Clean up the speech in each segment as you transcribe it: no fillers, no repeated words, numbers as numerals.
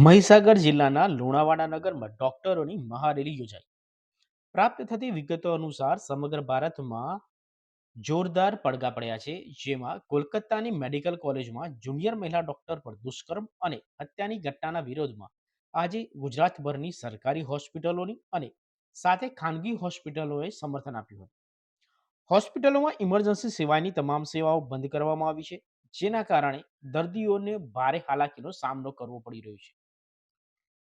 મહીસાગર જિલ્લાના લુણાવાડા નગરમાં ડોક્ટરોની મહારેલી યોજાઈ. પ્રાપ્ત થતી વિગતો અનુસાર સમગ્ર ભારતમાં જોરદાર પડઘા પડ્યા છે, જેમાં કોલકાતાની મેડિકલ કોલેજમાં જુનિયર મહિલા ડોક્ટર પર દુષ્કર્મ અને હત્યાની ઘટનાના વિરોધમાં આજે ગુજરાતભરની સરકારી હોસ્પિટલોની અને સાથે ખાનગી હોસ્પિટલોએ સમર્થન આપ્યું હતું. હોસ્પિટલોમાં ઇમરજન્સી સિવાયની તમામ સેવાઓ બંધ કરવામાં આવી છે, જેના કારણે દર્દીઓને ભારે હાલાકીનો સામનો કરવો પડી રહ્યો છે.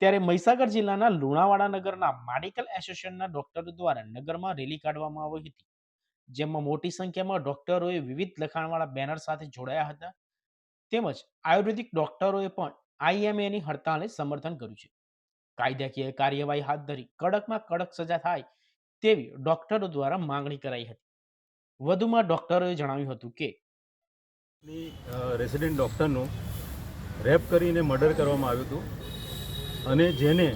ત્યારે મહીસાગર જિલ્લાના લુણાવાડા નગરના મેડિકલ એસોસિએશનના ડોક્ટરો દ્વારા નગરમાં રેલી કાઢવામાં આવી હતી, જેમાં મોટી સંખ્યામાં ડોક્ટરોએ વિવિધ લખાણવાળા બેનર સાથે જોડાયા હતા. તેમજ આયુર્વેદિક ડોક્ટરોએ પણ આઈએમએની હડતાલને સમર્થન કર્યું છે. કાયદાકીય કાર્યવાહી હાથ ધરી કડકમાં કડક સજા થાય તેવી ડોક્ટરો દ્વારા માંગણી કરાઈ હતી. વધુમાં ડોક્ટરોએ જણાવ્યું હતું કે રેસિડેન્ટ ડૉક્ટરનું રેપ કરીને મર્ડર કરવામાં આવ્યું હતું અને જેને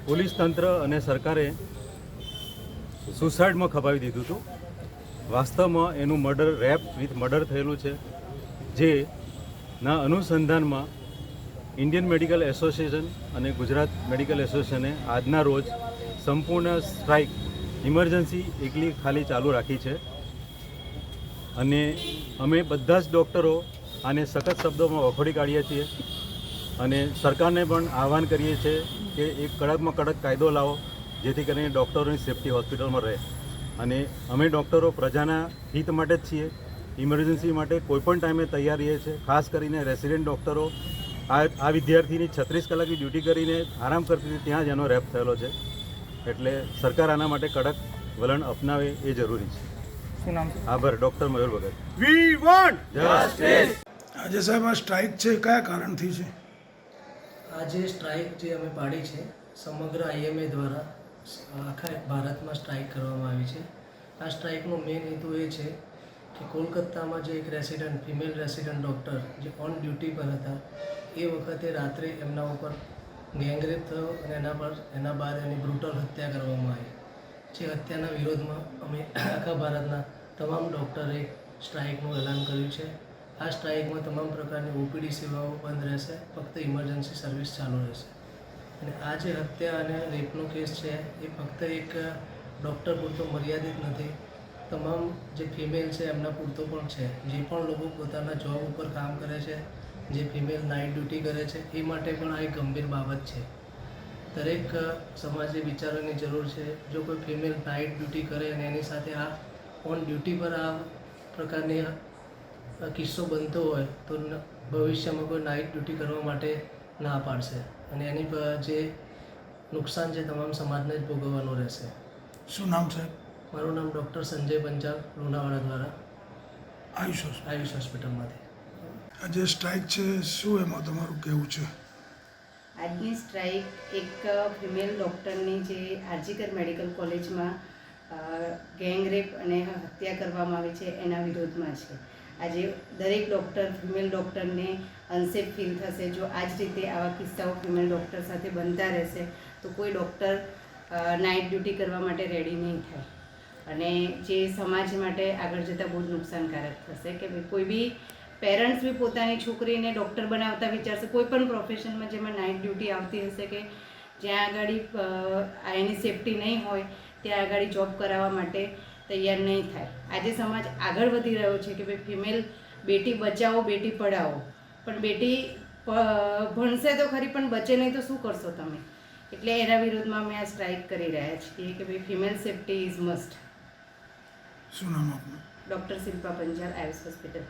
પોલીસ તંત્ર અને સરકારે સુસાઇડમાં ખપાવી દીધું હતું. વાસ્તવમાં એનું રેપ વિથ મર્ડર થયેલું છે, જેના અનુસંધાનમાં ઇન્ડિયન મેડિકલ એસોસિએશન અને ગુજરાત મેડિકલ એસોસિએશને આજના રોજ સંપૂર્ણ સ્ટ્રાઇક ઇમરજન્સી એકલી ખાલી ચાલુ રાખી છે અને અમે બધા જ ડૉક્ટરો આને સખત શબ્દોમાં વખોડી કાઢીએ છીએ અને સરકારને પણ આહવાન કરીએ છીએ કે એક કડકમાં કડક કાયદો લાવો, જેથી કરીને ડૉક્ટરોની સેફટી હોસ્પિટલમાં રહે. અને અમે ડૉક્ટરો પ્રજાના હિત માટે જ છીએ, ઇમરજન્સી માટે કોઈપણ ટાઈમે તૈયાર રહીએ છીએ. ખાસ કરીને રેસિડેન્ટ ડૉક્ટરો આ વિદ્યાર્થીની 36 કલાકની ડ્યુટી કરીને આરામ કરતી હતી, ત્યાં જ એનો રેપ થયેલો છે. એટલે સરકાર આના માટે કડક વલણ અપનાવે એ જરૂરી છે. શું નામ છે? આભાર. Doctor Mayur Bhagat. We want justice. આજે સાહેબ આ સ્ટ્રાઇક છે, કયા કારણથી છે? આજે સ્ટ્રાઇક જે અમે પાડી છે, સમગ્ર આઈએમએ દ્વારા આખા ભારતમાં સ્ટ્રાઇક કરવામાં આવી છે. આ સ્ટ્રાઇકનો મેઇન હેતુ એ છે કે કોલકાતામાં જે એક ફિમેલ રેસિડન્ટ ડૉક્ટર જે ઓન ડ્યુટી પર હતા, એ વખતે રાત્રે એમના ઉપર ગેંગરેપ થયો અને એના બાદ એની બ્રુટલ હત્યા કરવામાં આવી. જે હત્યાના વિરોધમાં અમે આખા ભારતના તમામ ડૉક્ટરે સ્ટ્રાઇકનું એલાન કર્યું છે. આ સ્ટ્રાઇકમાં તમામ પ્રકારની ઓપીડી સેવાઓ બંધ રહેશે, ફક્ત ઇમરજન્સી સર્વિસ ચાલુ રહેશે. અને આ જે હત્યા અને રેપનો કેસ છે એ ફક્ત એક ડૉક્ટર પૂરતો મર્યાદિત નથી, તમામ જે ફિમેલ છે એમના પૂરતો પણ છે. જે પણ લોકો પોતાના જોબ ઉપર કામ કરે છે, જે ફિમેલ નાઇટ ડ્યુટી કરે છે, એ માટે પણ આ એક ગંભીર બાબત છે. દરેક સમાજે વિચારવાની જરૂર છે. જો કોઈ ફિમેલ નાઇટ ડ્યુટી કરે અને એની સાથે આ ઓન ડ્યુટી પર આ પ્રકારની કિસ્સો બનતો હોય તો ભવિષ્યમાં કોઈ નાઇટ ડ્યુટી કરવા માટે ના પાડશે અને એની જે નુકસાન છે તમામ સમાજને જ ભોગવવાનું રહેશે. શું નામ સાહેબ? મારું નામ ડૉક્ટર સંજય પંચાલ, લુણાવાડા દ્વારા આયુષ હોસ્પિટલમાંથી. આજે સ્ટ્રાઇક છે, શું એમાં તમારું કહેવું છે? આજની સ્ટ્રાઇક એક ફિમેલ ડૉક્ટરની જે આરજીકર મેડિકલ કોલેજમાં ગેંગરેપ અને હત્યા કરવામાં આવી છે એના વિરોધમાં છે. આજે દરેક ડૉક્ટર ફિમેલ ડૉક્ટરને અનસેફ ફીલ થશે જો આ જ રીતે આવા કિસ્સાઓ ફિમેલ ડૉક્ટર સાથે બનતા રહેશે તો કોઈ ડૉક્ટર નાઇટ ડ્યુટી કરવા માટે રેડી નહીં થાય અને જે સમાજ માટે આગળ જતાં બહુ જ નુકસાનકારક થશે કે કોઈ બી પેરેન્ટ્સ બી પોતાની છોકરીને ડૉક્ટર બનાવતા વિચારશે. કોઈ પણ પ્રોફેશનમાં જેમાં નાઇટ ડ્યુટી આવતી હશે કે જ્યાં આગળ એની સેફટી નહીં હોય ત્યાં આગળ જોબ કરાવવા માટે તૈયાર નહીં થાય. આજે સમાજ આગળ વધી રહ્યો છે કે ભાઈ ફિમેલ બેટી બચાવો બેટી પઢાઓ, પણ બેટી ભણશે તો ખરી પણ બચે નહીં તો શું કરશો તમે? એટલે એના વિરોધમાં અમે આ સ્ટ્રાઇક કરી રહ્યા છીએ કે ભાઈ ફિમેલ સેફટી ઇઝ મસ્ટ. શું નામ આપનું? Doctor Shilpa Panchal, Ayush hospital.